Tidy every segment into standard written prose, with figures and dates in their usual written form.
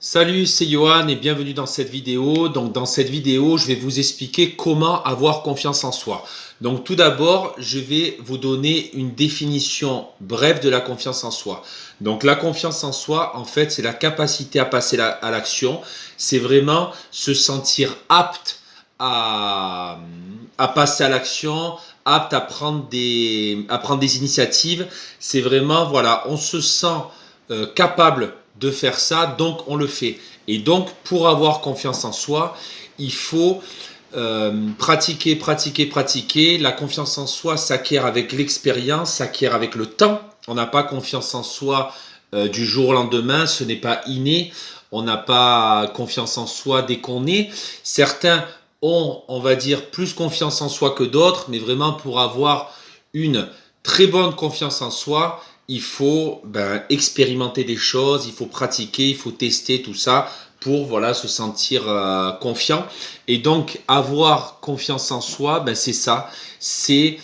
Salut, c'est Johan et bienvenue dans cette vidéo. Donc dans cette vidéo, je vais vous expliquer comment avoir confiance en soi. Donc tout d'abord, je vais vous donner une définition brève de la confiance en soi. Donc la confiance en soi, en fait, c'est la capacité à passer à l'action. C'est vraiment se sentir apte à, à passer à l'action, apte à prendre des initiatives. C'est vraiment, voilà, on se sent capable de faire ça, donc on le fait. Et donc, pour avoir confiance en soi, il faut pratiquer, pratiquer, pratiquer. La confiance en soi s'acquiert avec l'expérience, s'acquiert avec le temps. On n'a pas confiance en soi du jour au lendemain, ce n'est pas inné. On n'a pas confiance en soi dès qu'on est. Certains ont, on va dire, plus confiance en soi que d'autres, mais vraiment pour avoir une très bonne confiance en soi, il faut expérimenter des choses, il faut pratiquer, il faut tester tout ça pour voilà se sentir confiant. Et donc avoir confiance en soi, c'est ça, c'est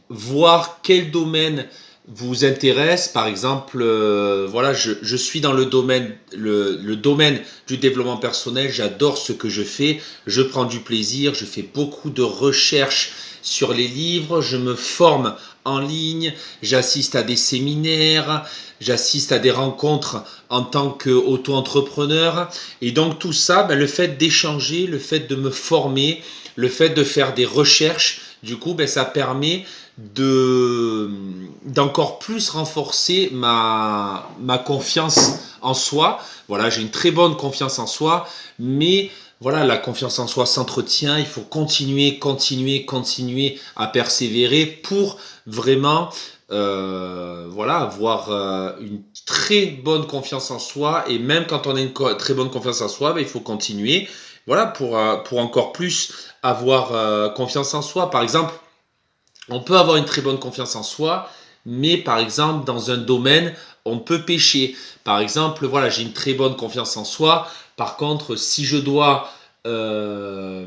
voir quel domaine vous intéresse. Par exemple, voilà, je suis dans le domaine du développement personnel. J'adore ce que je fais. Je prends du plaisir. Je fais beaucoup de recherches sur les livres. Je me forme en ligne. J'assiste à des séminaires. J'assiste à des rencontres en tant qu'auto-entrepreneur. Et donc tout ça, le fait d'échanger, le fait de me former, le fait de faire des recherches, du coup, ça permet d'encore plus renforcer ma confiance en soi. Voilà, j'ai une très bonne confiance en soi, mais voilà, la confiance en soi s'entretient. Il faut continuer, continuer, continuer à persévérer pour vraiment voilà, avoir une très bonne confiance en soi. Et même quand on a une très bonne confiance en soi, il faut continuer. Voilà, pour encore plus avoir confiance en soi. Par exemple, on peut avoir une très bonne confiance en soi, mais par exemple, dans un domaine, on peut pécher. Par exemple, voilà, j'ai une très bonne confiance en soi. Par contre, si je dois euh,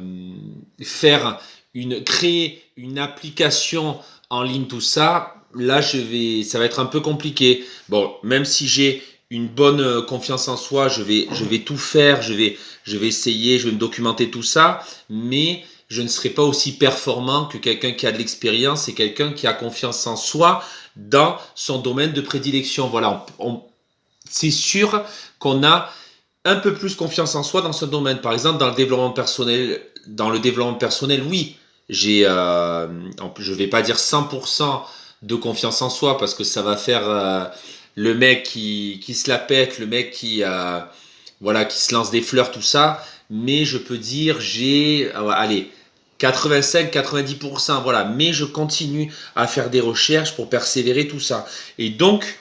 créer une application en ligne, tout ça, là, ça va être un peu compliqué. Bon, même si j'ai une bonne confiance en soi, je vais tout faire, je vais essayer, je vais me documenter tout ça, mais je ne serai pas aussi performant que quelqu'un qui a de l'expérience et quelqu'un qui a confiance en soi dans son domaine de prédilection. Voilà, c'est sûr qu'on a un peu plus confiance en soi dans ce domaine. Par exemple, dans le développement personnel, oui, je vais pas dire 100% de confiance en soi parce que ça va faire le mec qui se la pète, le mec voilà, qui se lance des fleurs, tout ça. Mais je peux dire, allez, 85-90%, voilà. Mais je continue à faire des recherches pour persévérer, tout ça. Et donc,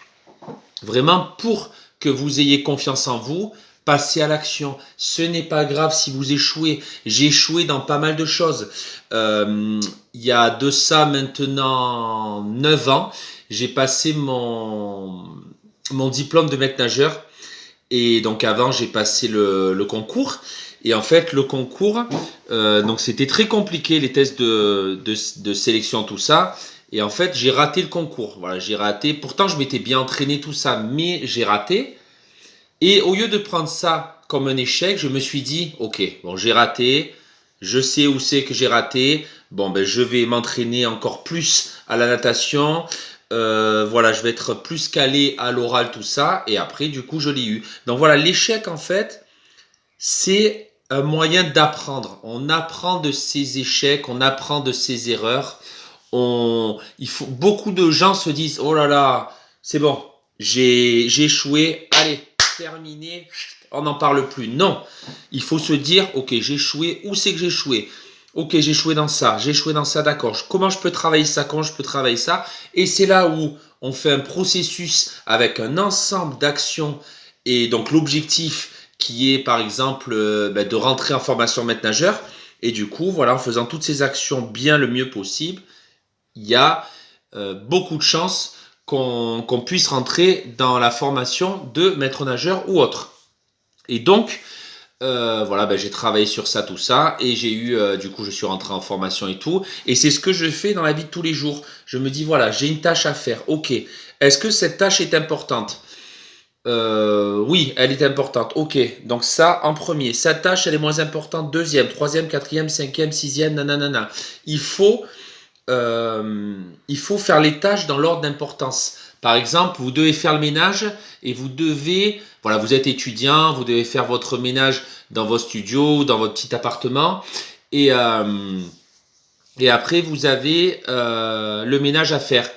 vraiment, pour que vous ayez confiance en vous, passez à l'action. Ce n'est pas grave si vous échouez. J'ai échoué dans pas mal de choses. Il y a de ça maintenant 9 ans, j'ai passé mon diplôme de maître nageur. Et donc avant, j'ai passé le concours. Et en fait, le concours, donc c'était très compliqué, les tests de sélection, tout ça. Et en fait, j'ai raté le concours. Voilà, j'ai raté. Pourtant, je m'étais bien entraîné, tout ça, mais j'ai raté. Et au lieu de prendre ça comme un échec, je me suis dit, ok, bon, j'ai raté. Je sais où c'est que j'ai raté. Bon, je vais m'entraîner encore plus à la natation. Voilà, je vais être plus calé à l'oral, tout ça. Et après, du coup, je l'ai eu. Donc voilà, l'échec, en fait, c'est un moyen d'apprendre. On apprend de ses échecs, on apprend de ses erreurs. Beaucoup de gens se disent, oh là là, c'est bon, j'ai échoué, allez, terminé, on n'en parle plus. Non, il faut se dire, ok, j'ai échoué, où c'est que j'ai échoué? Ok, j'ai échoué dans ça, d'accord. Comment je peux travailler ça? Comment je peux travailler ça? Et c'est là où on fait un processus avec un ensemble d'actions. Et donc l'objectif qui est par exemple de rentrer en formation maître nageur. Et du coup, voilà, en faisant toutes ces actions bien le mieux possible, il y a beaucoup de chances qu'on puisse rentrer dans la formation de maître nageur ou autre. Et donc, voilà, j'ai travaillé sur ça, tout ça, et j'ai eu, du coup, je suis rentré en formation et tout, et c'est ce que je fais dans la vie de tous les jours. Je me dis, voilà, j'ai une tâche à faire, ok, est-ce que cette tâche est importante? Oui, elle est importante. Ok, donc ça en premier. Sa tâche, elle est moins importante. Deuxième, troisième, quatrième, cinquième, sixième, nanana. Il faut, il faut faire les tâches dans l'ordre d'importance. Par exemple, vous devez faire le ménage et vous devez, voilà, vous êtes étudiant, vous devez faire votre ménage dans votre studio, dans votre petit appartement. Et, euh, et après, vous avez le ménage à faire.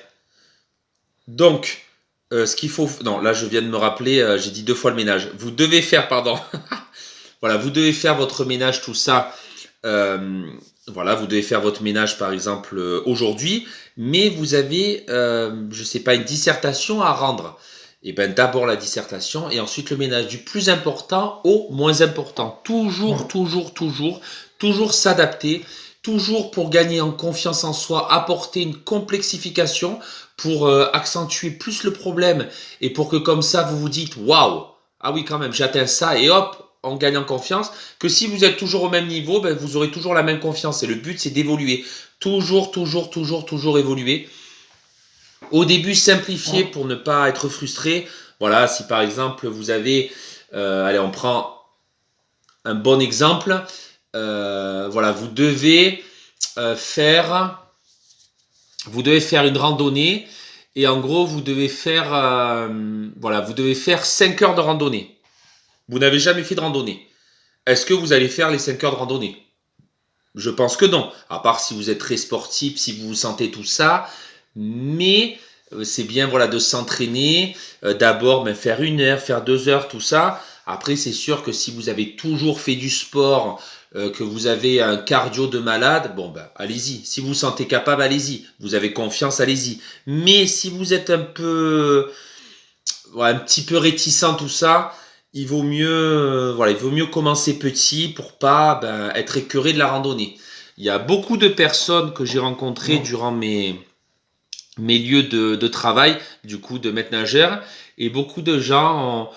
Donc, ce qu'il faut... Non, là, je viens de me rappeler, j'ai dit 2 fois le ménage. Vous devez faire, pardon. Voilà, vous devez faire votre ménage, tout ça. Euh, voilà, vous devez faire votre ménage, par exemple, aujourd'hui. Mais vous avez, je sais pas, une dissertation à rendre. Et bien, d'abord la dissertation et ensuite le ménage. Du plus important au moins important. Toujours, toujours, toujours, toujours s'adapter. Toujours pour gagner en confiance en soi, apporter une complexification pour accentuer plus le problème et pour que comme ça vous vous dites waouh, ah oui quand même j'atteins ça et hop on gagne en confiance, que si vous êtes toujours au même niveau, ben, vous aurez toujours la même confiance et le but c'est d'évoluer, toujours toujours toujours toujours évoluer. Au début simplifier pour ne pas être frustré. Voilà, si par exemple vous avez allez on prend un bon exemple, voilà faire vous devez faire une randonnée et en gros vous devez faire voilà vous devez faire 5 heures de randonnée. Vous n'avez jamais fait de randonnée. Est-ce que vous allez faire les 5 heures de randonnée? Je pense que non. À part si vous êtes très sportif, si vous vous sentez tout ça. Mais c'est bien voilà de s'entraîner. D'abord faire 1 heure, faire 2 heures, tout ça. Après, c'est sûr que si vous avez toujours fait du sport, que vous avez un cardio de malade, bon ben allez-y. Si vous vous sentez capable, allez-y. Vous avez confiance, allez-y. Mais si vous êtes un peu, voilà, un petit peu réticent, tout ça, il vaut mieux, voilà, il vaut mieux commencer petit pour pas être écœuré de la randonnée. Il y a beaucoup de personnes que j'ai rencontrées durant mes lieux de travail, du coup, de maître nageur, et beaucoup de gens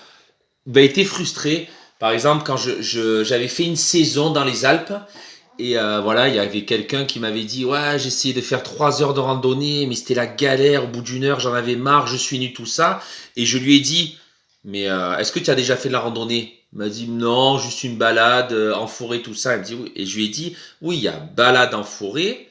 ont été frustrés. Par exemple, quand j'avais fait une saison dans les Alpes, et voilà, il y avait quelqu'un qui m'avait dit ouais, j'ai essayé de faire 3 heures de randonnée, mais c'était la galère. Au bout d'1 heure, j'en avais marre, je suis nu, tout ça. Et je lui ai dit mais est-ce que tu as déjà fait de la randonnée? Il m'a dit non, juste une balade en forêt, tout ça. Il me dit oui. Et je lui ai dit oui, il y a balade en forêt,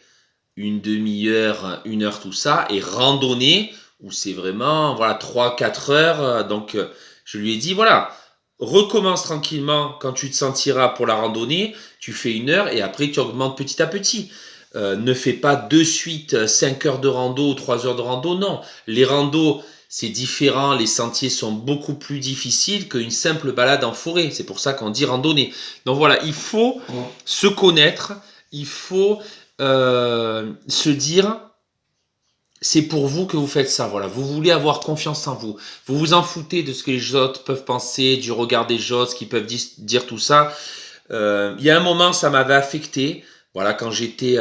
une demi-heure, 1 heure, tout ça, et randonnée où c'est vraiment voilà 3 4 heures. Donc je lui ai dit voilà, recommence tranquillement quand tu te sentiras pour la randonnée, tu fais 1 heure et après tu augmentes petit à petit. Ne fais pas de suite 5 heures de rando ou 3 heures de rando, non. Les randos, c'est différent, les sentiers sont beaucoup plus difficiles qu'une simple balade en forêt. C'est pour ça qu'on dit randonnée. Donc voilà, il faut se connaître, il faut se dire c'est pour vous que vous faites ça. Voilà, vous voulez avoir confiance en vous. Vous vous en foutez de ce que les autres peuvent penser, du regard des autres, qui peuvent dire tout ça. Il y a un moment, ça m'avait affecté. Voilà, quand j'étais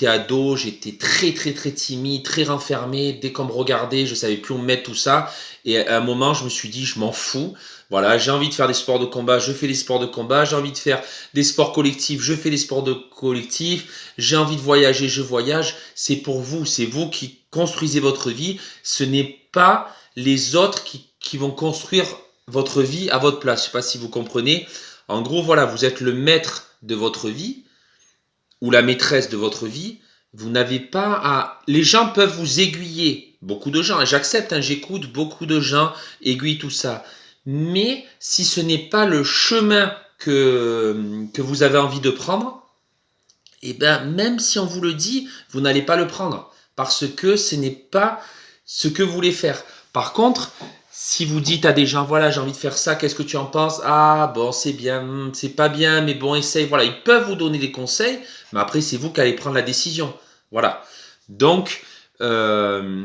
ado, j'étais très très très timide, très renfermé. Dès qu'on me regardait, je savais plus où me mettre, tout ça. Et à un moment, je me suis dit, je m'en fous. Voilà, j'ai envie de faire des sports de combat, je fais des sports de combat. J'ai envie de faire des sports collectifs, je fais des sports de collectifs. J'ai envie de voyager, je voyage. C'est pour vous, c'est vous qui construisez votre vie. Ce n'est pas les autres qui vont construire votre vie à votre place. Je sais pas si vous comprenez. En gros, voilà, vous êtes le maître de votre vie ou la maîtresse de votre vie. Vous n'avez pas à... Les gens peuvent vous aiguiller. Beaucoup de gens, et j'accepte, hein, j'écoute beaucoup de gens aiguillent tout ça. Mais si ce n'est pas le chemin que vous avez envie de prendre, eh bien, même si on vous le dit, vous n'allez pas le prendre. Parce que ce n'est pas ce que vous voulez faire. Par contre, si vous dites à des gens, voilà, j'ai envie de faire ça, qu'est-ce que tu en penses? Ah, bon, c'est bien, c'est pas bien, mais bon, essaye. Voilà, ils peuvent vous donner des conseils, mais après, c'est vous qui allez prendre la décision. Voilà. Donc, euh,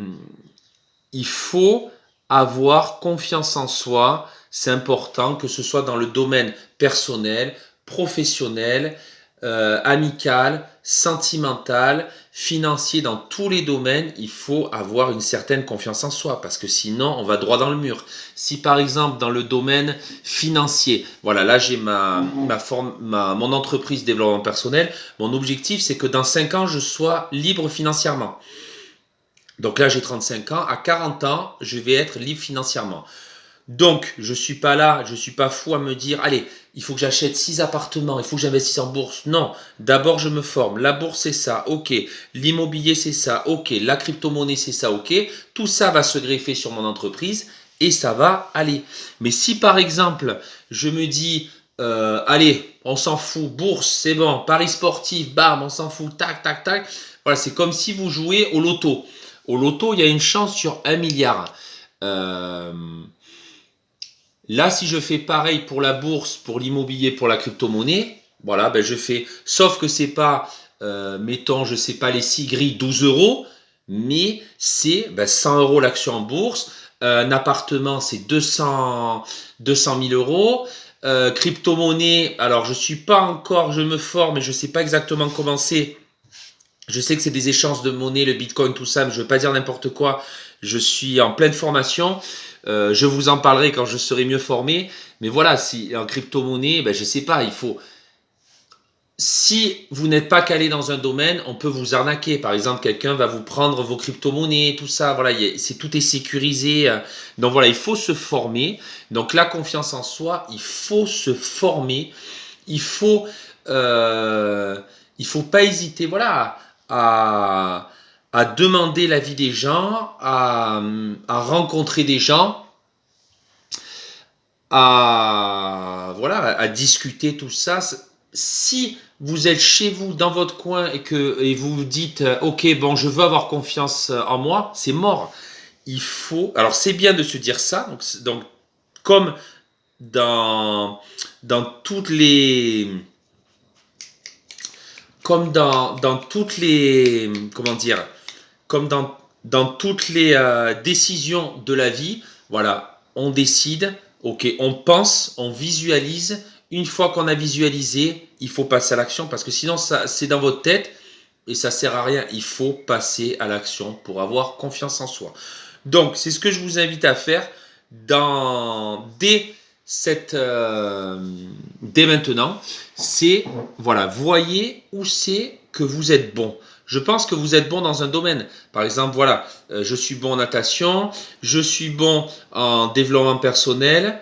il faut avoir confiance en soi. C'est important que ce soit dans le domaine personnel, professionnel, amical, sentimental, financier, dans tous les domaines, il faut avoir une certaine confiance en soi parce que sinon on va droit dans le mur. Si par exemple dans le domaine financier, voilà, là j'ai mon entreprise de développement personnel, mon objectif c'est que dans 5 ans je sois libre financièrement. Donc là j'ai 35 ans, à 40 ans je vais être libre financièrement. Donc, je suis pas là, je suis pas fou à me dire, allez, il faut que j'achète 6 appartements, il faut que j'investisse en bourse. Non, d'abord je me forme. La bourse c'est ça, ok. L'immobilier c'est ça, ok. La crypto-monnaie c'est ça, ok. Tout ça va se greffer sur mon entreprise et ça va aller. Mais si par exemple, je me dis, allez, on s'en fout, bourse, c'est bon, paris sportif, bam, on s'en fout, tac, tac, tac. Voilà, c'est comme si vous jouez au loto. Au loto, il y a une chance sur 1 milliard. Euh, Là, si je fais pareil pour la bourse, pour l'immobilier, pour la crypto-monnaie, voilà, ben je fais. Sauf que c'est pas, mettons, je sais pas, les 6 grilles, 12 euros, mais c'est 100 euros l'action en bourse. Un appartement, c'est 200 000 euros. Crypto-monnaie, alors je suis pas encore, je me forme, mais je sais pas exactement comment c'est. Je sais que c'est des échanges de monnaie, le bitcoin, tout ça, mais je ne veux pas dire n'importe quoi. Je suis en pleine formation. Je vous en parlerai quand je serai mieux formé. Mais voilà, si en crypto-monnaie, je ne sais pas, il faut. Si vous n'êtes pas calé dans un domaine, on peut vous arnaquer. Par exemple, quelqu'un va vous prendre vos crypto-monnaies, tout ça. Voilà, tout est sécurisé. Donc voilà, il faut se former. Donc la confiance en soi, il faut se former. Il faut, il faut pas hésiter. Voilà, à demander l'avis des gens, à rencontrer des gens, voilà, à discuter tout ça. Si vous êtes chez vous, dans votre coin, et vous vous dites, ok, bon, je veux avoir confiance en moi, c'est mort. Il faut. Alors, c'est bien de se dire ça. Donc comme dans toutes les. Comme dans toutes les. Comment dire, comme dans toutes les décisions de la vie, voilà, on décide, ok, on pense, on visualise. Une fois qu'on a visualisé, il faut passer à l'action parce que sinon, c'est dans votre tête et ça sert à rien. Il faut passer à l'action pour avoir confiance en soi. Donc, c'est ce que je vous invite à faire dès maintenant. C'est, voilà, voyez où c'est que vous êtes bon. Je pense que vous êtes bon dans un domaine. Par exemple, voilà, je suis bon en natation, je suis bon en développement personnel.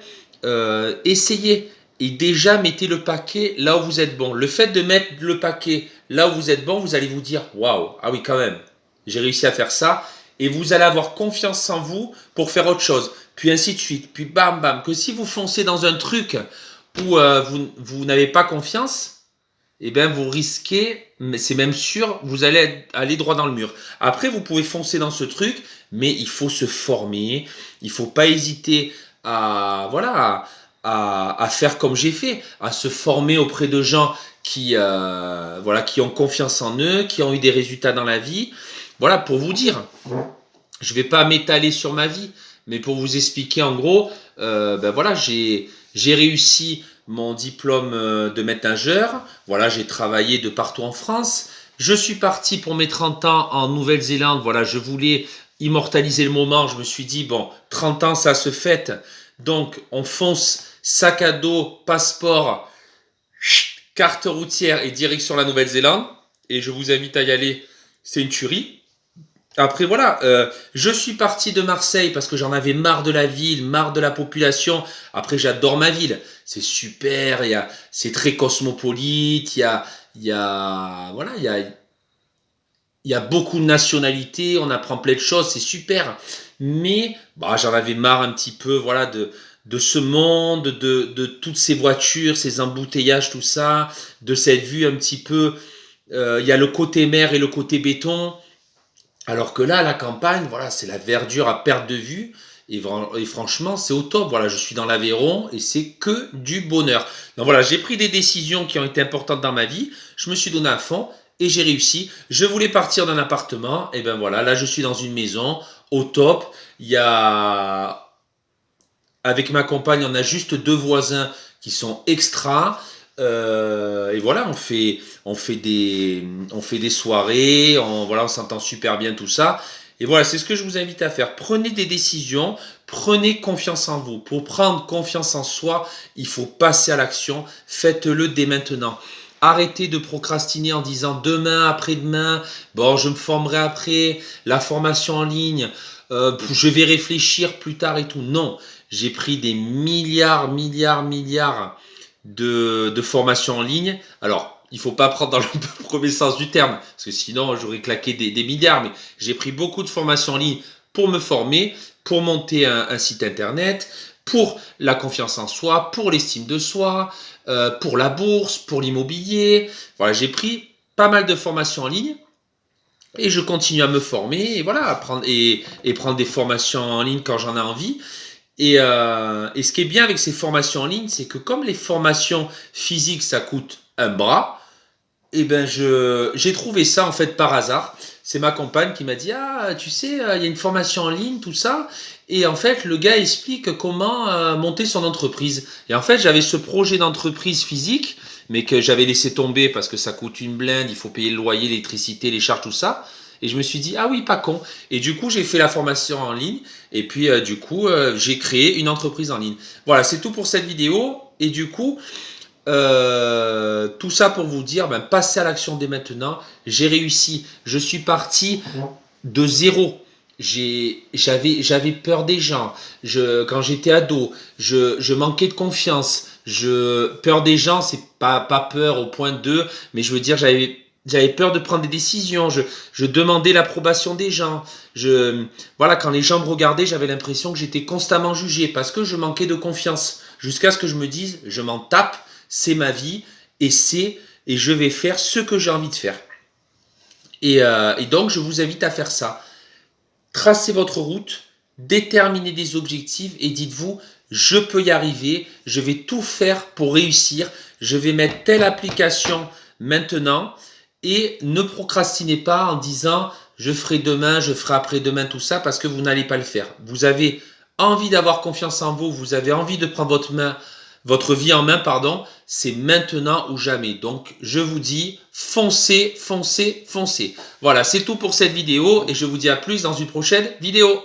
Essayez et déjà mettez le paquet là où vous êtes bon. Le fait de mettre le paquet là où vous êtes bon, vous allez vous dire waouh, ah oui, quand même, j'ai réussi à faire ça. Et vous allez avoir confiance en vous pour faire autre chose. Puis ainsi de suite. Puis bam, bam. Que si vous foncez dans un truc où vous n'avez pas confiance, eh bien, vous risquez, mais c'est même sûr, vous allez aller droit dans le mur. Après, vous pouvez foncer dans ce truc, mais il faut se former. Il ne faut pas hésiter voilà, à faire comme j'ai fait, à se former auprès de gens voilà, qui ont confiance en eux, qui ont eu des résultats dans la vie. Voilà, pour vous dire, je ne vais pas m'étaler sur ma vie, mais pour vous expliquer en gros, voilà, j'ai réussi mon diplôme de maître nageur. Voilà, j'ai travaillé de partout en France. Je suis parti pour mes 30 ans en Nouvelle-Zélande. Voilà, je voulais immortaliser le moment. Je me suis dit, bon, 30 ans, ça se fête. Donc, on fonce, sac à dos, passeport, carte routière et direction la Nouvelle-Zélande. Et je vous invite à y aller. C'est une tuerie. Après, voilà, je suis parti de Marseille parce que j'en avais marre de la ville, marre de la population. Après, j'adore ma ville. C'est super, c'est très cosmopolite, voilà, il y a beaucoup de nationalités, on apprend plein de choses, c'est super. Mais j'en avais marre un petit peu, voilà, de ce monde, de toutes ces voitures, ces embouteillages, tout ça, de cette vue un petit peu. Il y a le côté mer et le côté béton. Alors que là, la campagne, voilà, c'est la verdure à perte de vue. Et franchement, c'est au top. Voilà, je suis dans l'Aveyron et c'est que du bonheur. Donc voilà, j'ai pris des décisions qui ont été importantes dans ma vie. Je me suis donné à fond et j'ai réussi. Je voulais partir d'un appartement. Et ben voilà, là, je suis dans une maison au top. Il y a, avec ma compagne, on a juste 2 voisins qui sont extra. Et voilà, on fait des soirées, voilà, on s'entend super bien tout ça. Et voilà, c'est ce que je vous invite à faire. Prenez des décisions, prenez confiance en vous. Pour prendre confiance en soi, il faut passer à l'action. Faites-le dès maintenant. Arrêtez de procrastiner en disant demain, après-demain, bon, je me formerai après, la formation en ligne, je vais réfléchir plus tard et tout. Non, J'ai pris des milliards de formations en ligne. Alors, il ne faut pas prendre dans le premier sens du terme, parce que sinon j'aurais claqué des milliards, mais j'ai pris beaucoup de formations en ligne pour me former, pour monter un site internet, pour la confiance en soi, pour l'estime de soi, pour la bourse, pour l'immobilier. Voilà, j'ai pris pas mal de formations en ligne et je continue à me former et voilà, à prendre, et prendre des formations en ligne quand j'en ai envie. Et ce qui est bien avec ces formations en ligne, c'est que comme les formations physiques, ça coûte un bras, et ben j'ai trouvé ça en fait par hasard. C'est ma compagne qui m'a dit ah tu sais il y a une formation en ligne tout ça et en fait le gars explique comment monter son entreprise. Et en fait j'avais ce projet d'entreprise physique mais que j'avais laissé tomber parce que ça coûte une blinde, il faut payer le loyer, l'électricité, les charges tout ça. Et je me suis dit ah oui pas con. Et du coup j'ai fait la formation en ligne et puis du coup j'ai créé une entreprise en ligne. Voilà c'est tout pour cette vidéo et du coup tout ça pour vous dire, ben, passez à l'action dès maintenant. J'ai réussi. Je suis parti de zéro. J'avais peur des gens. Quand j'étais ado, je manquais de confiance. Peur des gens, c'est pas peur au point de, mais je veux dire, j'avais peur de prendre des décisions. Je demandais l'approbation des gens. Voilà, quand les gens me regardaient, j'avais l'impression que j'étais constamment jugé parce que je manquais de confiance. Jusqu'à ce que je me dise, je m'en tape, c'est ma vie et je vais faire ce que j'ai envie de faire. Et donc, je vous invite à faire ça. Tracez votre route, déterminez des objectifs et dites-vous, je peux y arriver, je vais tout faire pour réussir, je vais mettre telle application maintenant et ne procrastinez pas en disant je ferai demain, je ferai après-demain, tout ça parce que vous n'allez pas le faire. Vous avez envie d'avoir confiance en vous, vous avez envie de prendre votre vie en main, pardon, c'est maintenant ou jamais. Donc, je vous dis, foncez, foncez, foncez. Voilà, c'est tout pour cette vidéo et je vous dis à plus dans une prochaine vidéo.